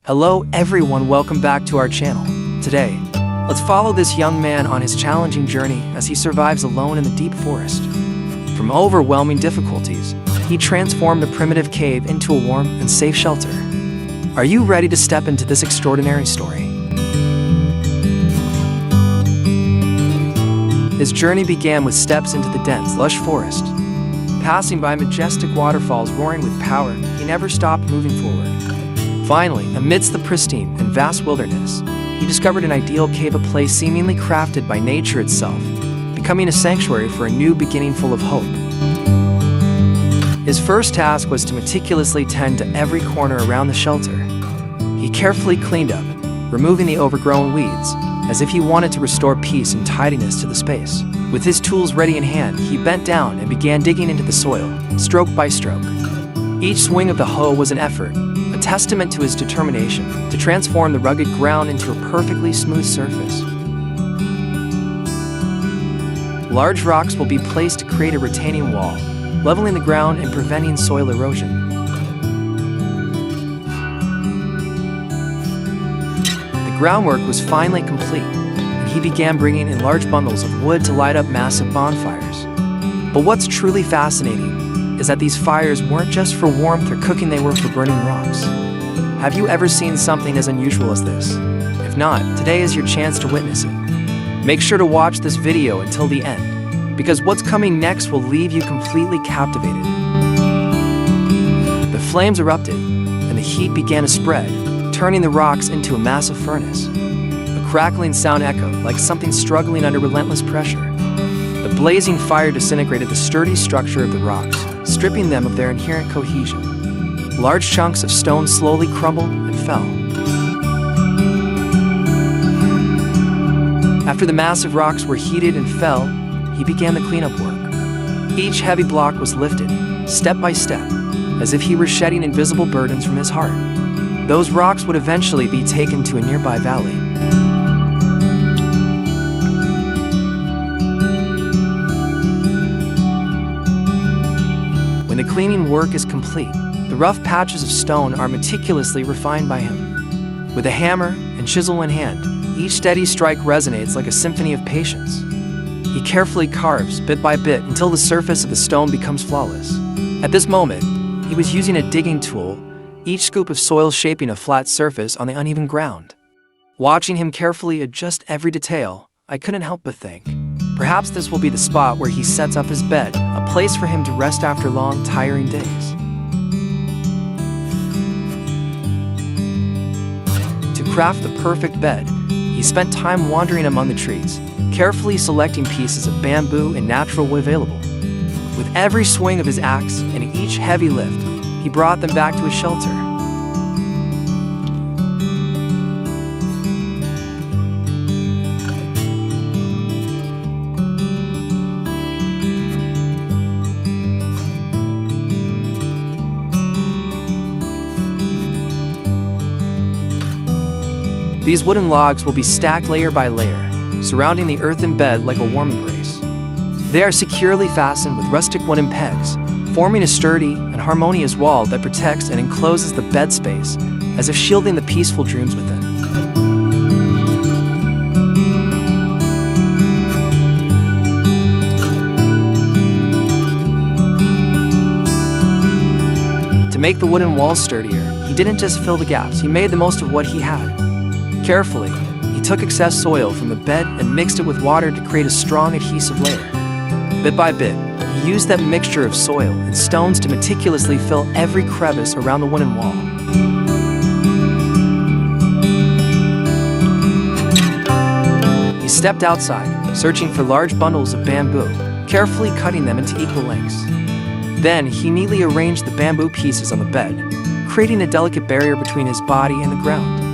Hello everyone, welcome back to our channel. Today, let's follow this young man on his challenging journey as he survives alone in the deep forest. From overwhelming difficulties, he transformed a primitive cave into a warm and safe shelter. Are you ready to step into this extraordinary story? His journey began with steps into the dense, lush forest. Passing by majestic waterfalls roaring with power, he never stopped moving forward. Finally, amidst the pristine and vast wilderness, he discovered an ideal cave, a place seemingly crafted by nature itself, becoming a sanctuary for a new beginning full of hope. His first task was to meticulously tend to every corner around the shelter. He carefully cleaned up, removing the overgrown weeds, as if he wanted to restore peace and tidiness to the space. With his tools ready in hand, he bent down and began digging into the soil, stroke by stroke. Each swing of the hoe was an effort, a testament to his determination to transform the rugged ground into a perfectly smooth surface. Large rocks will be placed to create a retaining wall, leveling the ground and preventing soil erosion. The groundwork was finally complete, and he began bringing in large bundles of wood to light up massive bonfires. But what's truly fascinating is that these fires weren't just for warmth or cooking, they were for burning rocks. Have you ever seen something as unusual as this? If not, today is your chance to witness it. Make sure to watch this video until the end, because what's coming next will leave you completely captivated. The flames erupted, and the heat began to spread, turning the rocks into a massive furnace. A crackling sound echoed like something struggling under relentless pressure. The blazing fire disintegrated the sturdy structure of the rocks, stripping them of their inherent cohesion. Large chunks of stone slowly crumbled and fell. After the massive rocks were heated and fell, he began the cleanup work. Each heavy block was lifted, step by step, as if he were shedding invisible burdens from his heart. Those rocks would eventually be taken to a nearby valley. When the cleaning work is complete, the rough patches of stone are meticulously refined by him. With a hammer and chisel in hand, each steady strike resonates like a symphony of patience. He carefully carves, bit by bit, until the surface of the stone becomes flawless. At this moment, he was using a digging tool, each scoop of soil shaping a flat surface on the uneven ground. Watching him carefully adjust every detail, I couldn't help but think, perhaps this will be the spot where he sets up his bed, a place for him to rest after long, tiring days. To craft the perfect bed, he spent time wandering among the trees, carefully selecting pieces of bamboo and natural wood available. With every swing of his axe and each heavy lift, he brought them back to his shelter. These wooden logs will be stacked layer by layer, surrounding the earthen bed like a warm embrace. They are securely fastened with rustic wooden pegs, forming a sturdy and harmonious wall that protects and encloses the bed space, as if shielding the peaceful dreams within. To make the wooden walls sturdier, he didn't just fill the gaps, he made the most of what he had. Carefully, he took excess soil from the bed and mixed it with water to create a strong adhesive layer. Bit by bit, he used that mixture of soil and stones to meticulously fill every crevice around the wooden wall. He stepped outside, searching for large bundles of bamboo, carefully cutting them into equal lengths. Then he neatly arranged the bamboo pieces on the bed, creating a delicate barrier between his body and the ground.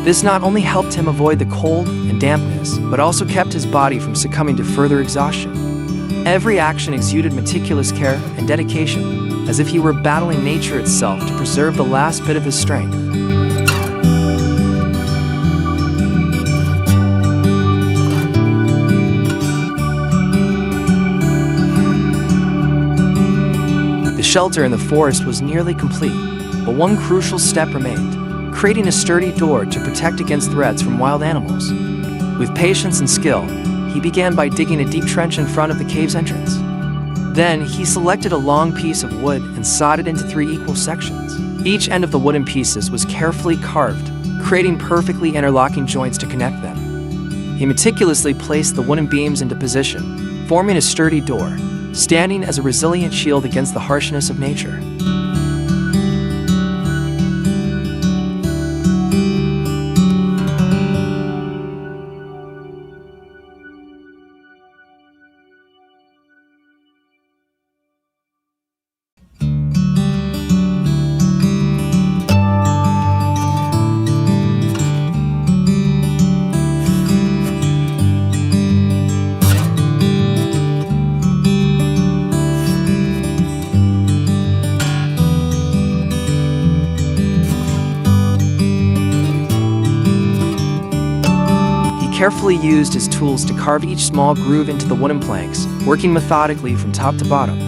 This not only helped him avoid the cold and dampness, but also kept his body from succumbing to further exhaustion. Every action exuded meticulous care and dedication, as if he were battling nature itself to preserve the last bit of his strength. The shelter in the forest was nearly complete, but one crucial step remained: creating a sturdy door to protect against threats from wild animals. With patience and skill, he began by digging a deep trench in front of the cave's entrance. Then, he selected a long piece of wood and sawed it into 3 equal sections. Each end of the wooden pieces was carefully carved, creating perfectly interlocking joints to connect them. He meticulously placed the wooden beams into position, forming a sturdy door, standing as a resilient shield against the harshness of nature. Carefully used his tools to carve each small groove into the wooden planks, working methodically from top to bottom.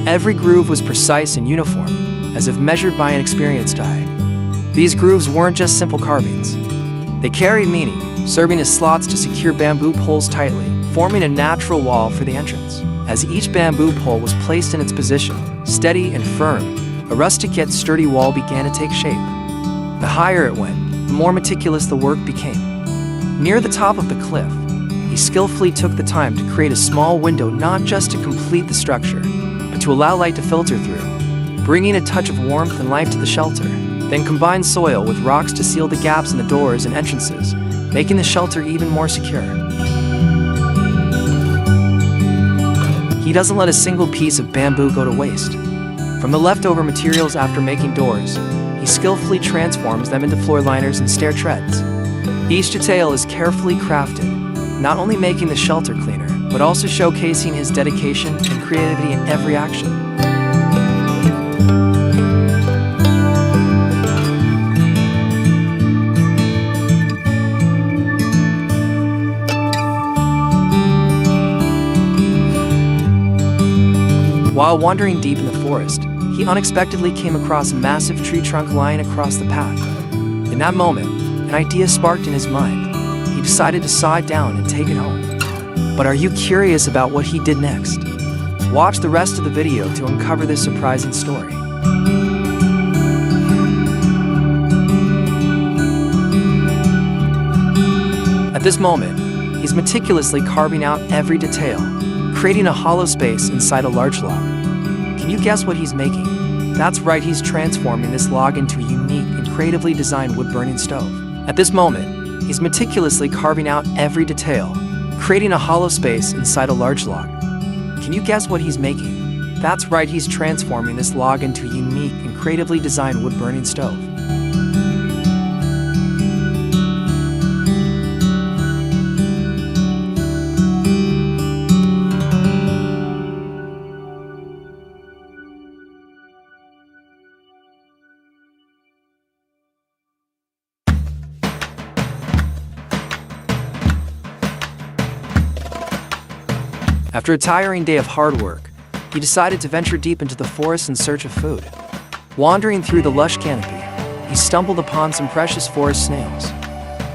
Every groove was precise and uniform, as if measured by an experienced eye. These grooves weren't just simple carvings. They carried meaning, serving as slots to secure bamboo poles tightly, forming a natural wall for the entrance. As each bamboo pole was placed in its position, steady and firm, a rustic yet sturdy wall began to take shape. The higher it went, the more meticulous the work became. Near the top of the cliff, he skillfully took the time to create a small window not just to complete the structure, but to allow light to filter through, bringing a touch of warmth and life to the shelter. Then combined soil with rocks to seal the gaps in the doors and entrances, making the shelter even more secure. He doesn't let a single piece of bamboo go to waste. From the leftover materials after making doors, he skillfully transforms them into floor liners and stair treads. Each detail is carefully crafted, not only making the shelter cleaner, but also showcasing his dedication and creativity in every action. While wandering deep in the forest, he unexpectedly came across a massive tree trunk lying across the path. In that moment, an idea sparked in his mind. He decided to saw it down and take it home. But are you curious about what he did next? Watch the rest of the video to uncover this surprising story. At this moment, he's meticulously carving out every detail, creating a hollow space inside a large log. Can you guess what he's making? That's right, he's transforming this log into a unique and creatively designed wood-burning stove. At this moment, he's meticulously carving out every detail, creating a hollow space inside a large log. Can you guess what he's making? That's right, he's transforming this log into a unique and creatively designed wood-burning stove. After a tiring day of hard work, he decided to venture deep into the forest in search of food. Wandering through the lush canopy, he stumbled upon some precious forest snails.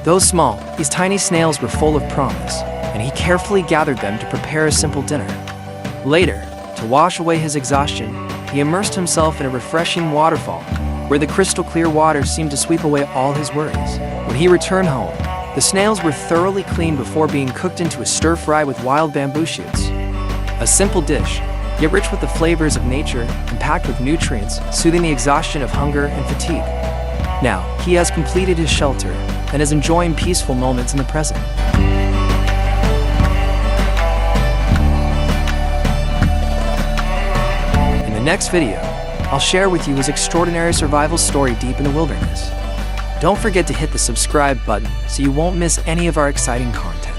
Though small, these tiny snails were full of promise, and he carefully gathered them to prepare a simple dinner. Later, to wash away his exhaustion, he immersed himself in a refreshing waterfall, where the crystal clear water seemed to sweep away all his worries. When he returned home, the snails were thoroughly cleaned before being cooked into a stir-fry with wild bamboo shoots. A simple dish, yet rich with the flavors of nature and packed with nutrients, soothing the exhaustion of hunger and fatigue. Now, he has completed his shelter and is enjoying peaceful moments in the present. In the next video, I'll share with you his extraordinary survival story deep in the wilderness. Don't forget to hit the subscribe button so you won't miss any of our exciting content.